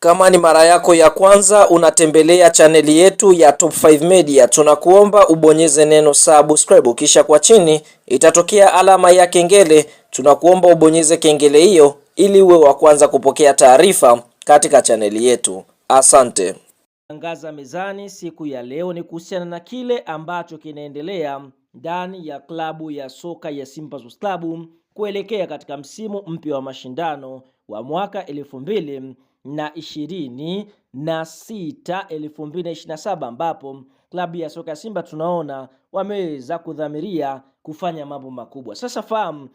Kama ni mara yako ya kwanza unatembelea chaneli yetu ya Top 5 Media, tunakuomba ubonyeze neno subscribe, kisha kwa chini itatokea alama ya kengele. Tunakuomba ubonyeze kengele hiyo ili uwe wa kwanza kupokea taarifa katika chaneli yetu. Asante. Tangaza mezani siku ya leo ni kuhusiana na kile ambacho kinaendelea ndani ya klabu ya soka ya Simba Sports Club kuelekea katika msimu mpya wa mashindano wa mwaka 2026-2027 ambapo klabu ya soka ya Simba tunaona wameweza kudhamiria kufanya mambo makubwa. Sasa fahamu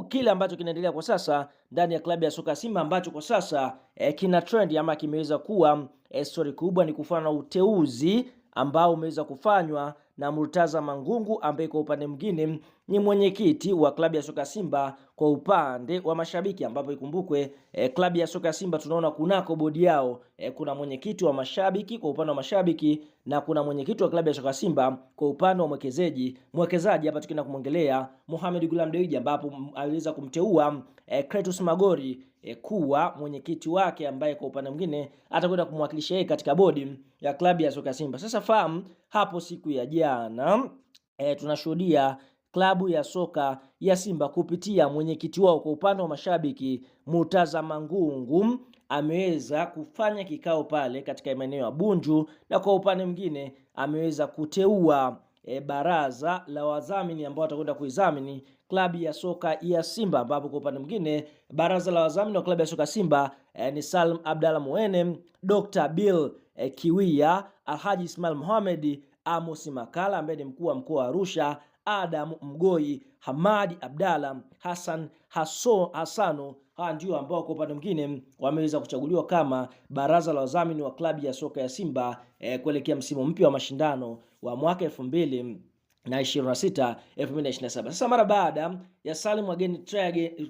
kile ambacho kinaendelea kwa sasa ndani ya klabu ya soka ya Simba ambacho kwa sasa kina trend ama kimeweza kuwa story kubwa, ni kufanya na uteuzi ambao umeweza kufanywa na Murtaza Mangungu ambaye kwa upande mwingine ni mwenyekiti wa klabu ya soka Simba kwa upande wa mashabiki, ambapo ikumbukwe klabu ya soka Simba tunaona kunako bodi yao kuna mwenyekiti wa mashabiki kwa upande wa mashabiki na kuna mwenyekiti wa klabu ya soka Simba kwa upande wa mwekezaji hapa tukienda kumwongelea Mohamed Gulam Dewji, ambapo aliweza kumteua Clatous Magori kuwa mwenyekiti wake ambaye kwa upande mwingine atakwenda kumwakilisha yeye katika bodi ya klabu ya soka Simba. Sasa fahamu hapo siku ya jana tunashuhudia klabu ya soka ya Simba kupitia mwenyekiti wao kwa upande wa mashabiki Murtaza Mangungu ameweza kufanya kikao pale katika maeneo ya Bunju, na kwa upande mwingine ameweza kuteua baraza la wadhamini ambao watakwenda kuidhamini klabu ya soka ya Simba, ambapo kwa upande mwingine baraza la wadhamini wa klabu ya soka Simba ni Salim Abdalla Moene, Dr. Bill Kiwia, Alhaji Ismail Mohamed, Amos Makala ambaye ni mkuu wa mkoa wa Arusha, Adam Mgoi, Hamadi Abdalla, Hassan Hassano. Hawa ndio ambao kwa upande mwingine wameweza kuchaguliwa kama baraza la wadhamini wa klabu ya soka ya Simba kuelekea msimu mpya wa mashindano wa mwaka 2026-2027. Sasa mara baada ya Salim again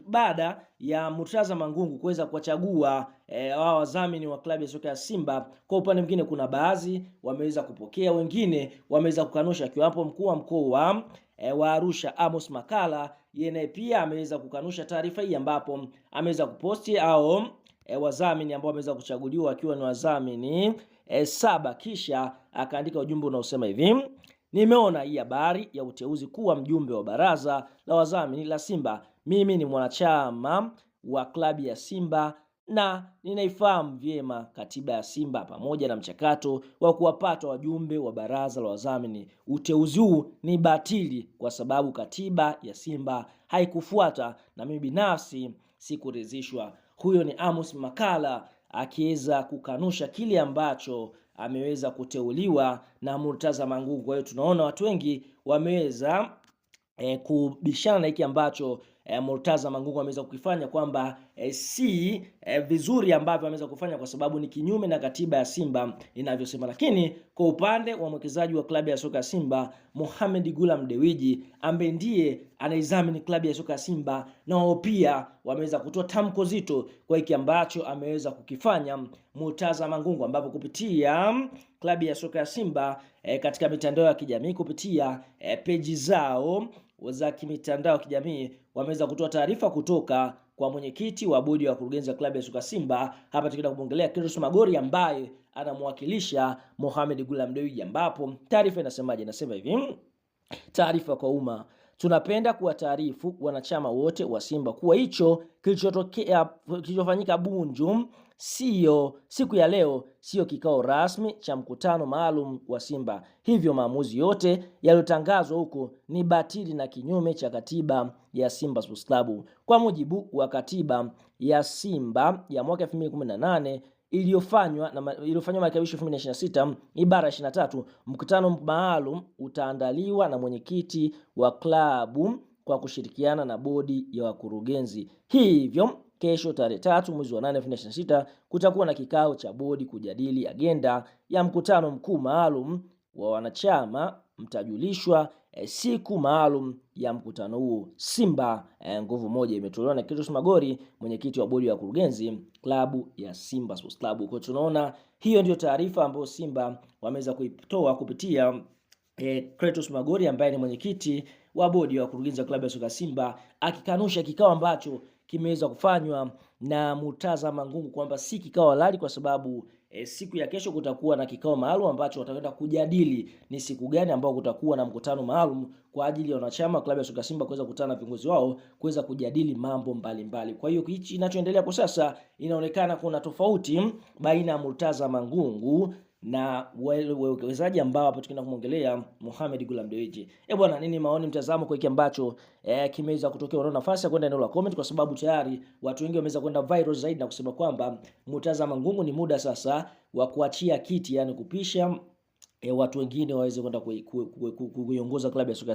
baada ya Murtaza Mangungu kuweza kuwachagua wao wadhamini wa klabu ya soka ya Simba, kwa upande mwingine kuna baadhi wameweza kupokea, wengine wameweza kukanusha, akiwapo mkuu wa mkoa wa Arusha Amos Makala, yeye pia ameweza kukanusha taarifa hii, ambapo ameweza kuposti au wadhamini ambao wameweza kuchaguliwa akiwa ni wadhamini 7, kisha akaandika ujumbe unaosema hivi: nimeona hii habari ya uteuzi kuwa mjumbe wa baraza la wadhamini la Simba. Mimi ni mwanachama wa klabu ya Simba na ninaifahamu vyema katiba ya Simba pamoja na mchakato wa kuwapata wajumbe wa baraza la wadhamini. Uteuzi huu ni batili kwa sababu katiba ya Simba haikufuata na mimi binafsi sikuridhishwa. Huyo ni Amos Makala akiweza kukanusha kile ambacho ameweza kuteuliwa na Murtaza Mangungu. Kwa hiyo tunaona watu wengi wameweza kubishana na hiki ambacho Murtaza Mangungu ameweza kukifanya, kwamba si vizuri ambavyo ameweza kufanya kwa sababu ni kinyume na katiba ya Simba inavyosema. Lakini kwa upande wa mwekezaji wa klabu ya soka Simba Mohamed Gulam Dewji ambaye ndiye anaidhamini klabu ya soka Simba, na wao pia wameweza kutoa tamko zito kwa hiki ambacho ameweza kukifanya Murtaza Mangungu, ambapo kupitia klabu ya soka ya Simba katika mitandao ya kijamii kupitia peji zao za kimitandao ya kijamii wameweza kutoa taarifa kutoka kwa mwenyekiti wa bodi ya wakurugenzi wa klabu ya soka Simba. Hapa tukienda kumwongelea Clatous Magori ambaye anamwakilisha Mohamed Gulam Dewji, ambapo taarifa inasemaje? Inasema hivi: taarifa kwa umma. Tunapenda kuwataarifu wanachama wote wa Simba kuwa hicho kilichofanyika Bunju siku ya leo sio kikao rasmi cha mkutano maalum wa Simba. Hivyo maamuzi yote yaliyotangazwa huko ni batili na kinyume cha katiba ya Simba Sports Club. Kwa mujibu wa katiba ya Simba ya mwaka 2018 iliyofanywa marekebisho 2026 ibara 23, mkutano maalum utaandaliwa na mwenyekiti wa klabu kwa kushirikiana na bodi ya wakurugenzi. Hivyo kesho tarehe 3 mwezi wa 8 2026 kutakuwa na kikao cha bodi kujadili agenda ya mkutano mkuu maalum wa wanachama. Mtajulishwa siku maalum ya mkutano huo. Simba nguvu moja imetolewa na Clatous Magori, mwenyekiti wa bodi ya wakurugenzi klabu ya Simba Sports Club. Kwa tunaona hiyo ndio taarifa ambayo Simba wameweza kuitoa kupitia Clatous Magori ambaye ni mwenyekiti wa bodi ya wakurugenzi wa klabu ya soka Simba, akikanusha kikao ambacho kimeweza kufanywa na Murtaza Mangungu kwamba si kikao halali, kwa sababu siku ya kesho kutakuwa na kikao maalum ambacho watakwenda kujadili ni siku gani ambao kutakuwa na mkutano maalum kwa ajili ya wanachama klabu ya soka Simba kuweza kukutana na viongozi wao kuweza kujadili mambo mbalimbali. Kwa hiyo hichi kinachoendelea kwa sasa, inaonekana kuna tofauti baina ya Murtaza Mangungu na wawekezaji ambao hapo tukienda kumwongelea Mohamed Ghulam Dewji. Bwana, nini maoni, mtazamo kwa hiki ambacho kimeweza kutokea? Unaona nafasi ya kwenda eneo la comment, kwa sababu tayari watu wengi wameweza kwenda viral zaidi na kusema kwamba Murtaza Mangungu ni muda sasa wa kuachia kiti, yani kupisha watu wengine waweze kwenda kuiongoza klabu ya soka